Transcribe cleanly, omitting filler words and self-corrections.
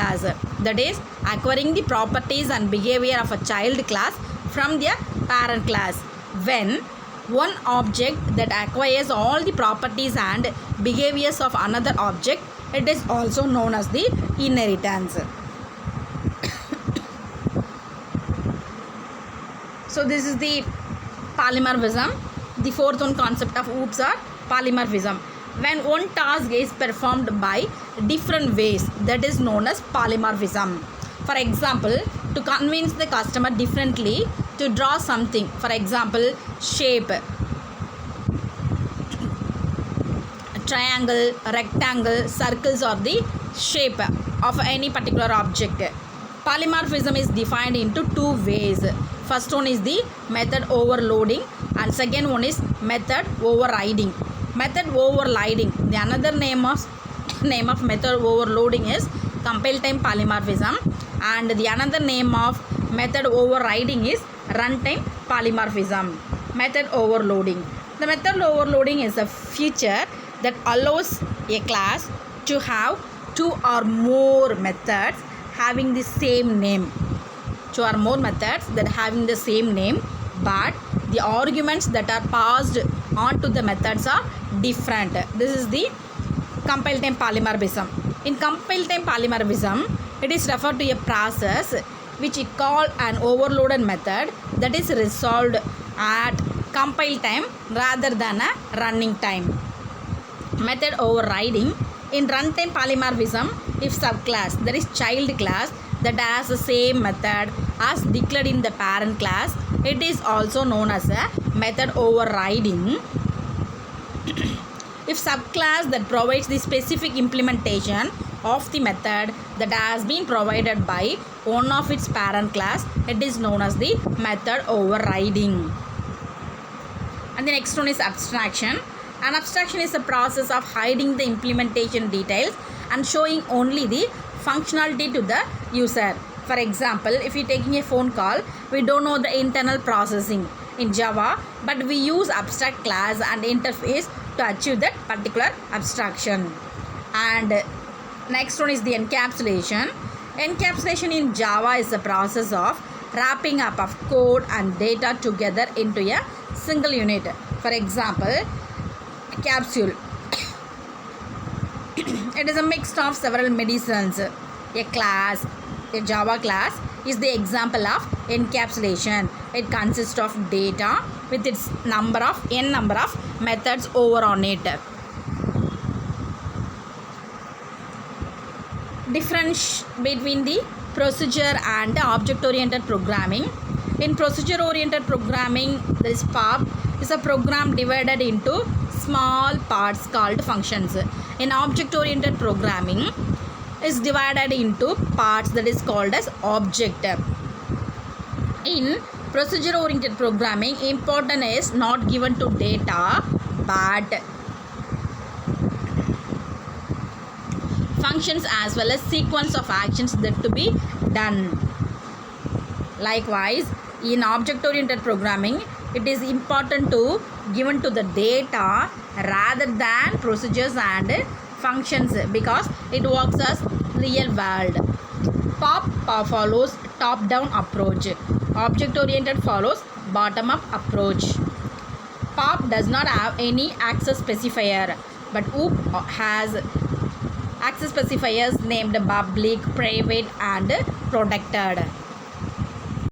class, that is acquiring the properties and behavior of a child class from their parent class. When one object that acquires all the properties and behaviors of another object, it is also known as the inheritance. So this is the polymorphism. The fourth one concept of OOPs are polymorphism. When one task is performed by different ways, that is known as polymorphism. For example, to convince the customer differently to draw something, for example, shape, triangle, rectangle, circles are the shape of any particular object. Polymorphism is defined into two ways. First one is the method overloading and second one is method overriding. Method overriding, the another name of method overloading is compile time polymorphism, and the another name of method overriding is runtime polymorphism. Method overloading. The method overloading is a feature that allows a class to have two or more methods having the same name. Two or more methods that having the same name, but the arguments that are passed on to the methods are different. This is the compile time polymorphism. In compile time polymorphism, it is referred to a process which is called an overloaded method that is resolved at compile time rather than a running time. Method overriding. In runtime polymorphism, if subclass, that is child class, that has the same method as declared in the parent class, it is also known as a method overriding. If subclass that provides the specific implementation of the method that has been provided by one of its parent class, it is known as the method overriding. And the next one is abstraction. An abstraction is a process of hiding the implementation details and showing only the functionality to the user. For example, if you're taking a phone call, we don't know the internal processing in Java, but we use abstract class and interface to achieve that particular abstraction. And next one is the encapsulation. Encapsulation in Java is the process of wrapping up of code and data together into a single unit. For example, capsule. It is a mix of several medicines. A class, a Java class, is the example of encapsulation. It consists of data with its n number of methods over on it. Difference between the procedure and object-oriented programming. In procedure-oriented programming, this POP is a program divided into small parts called functions. In object-oriented programming, is divided into parts that is called as object. In procedure-oriented programming, importance is not given to data but functions as well as sequence of actions that to be done. Likewise, in object-oriented programming, it is important to given to the data rather than procedures and functions because it works as real world. POP follows top-down approach. Object-oriented follows bottom-up approach. POP does not have any access specifier, but OOP has access specifiers named public, private and protected.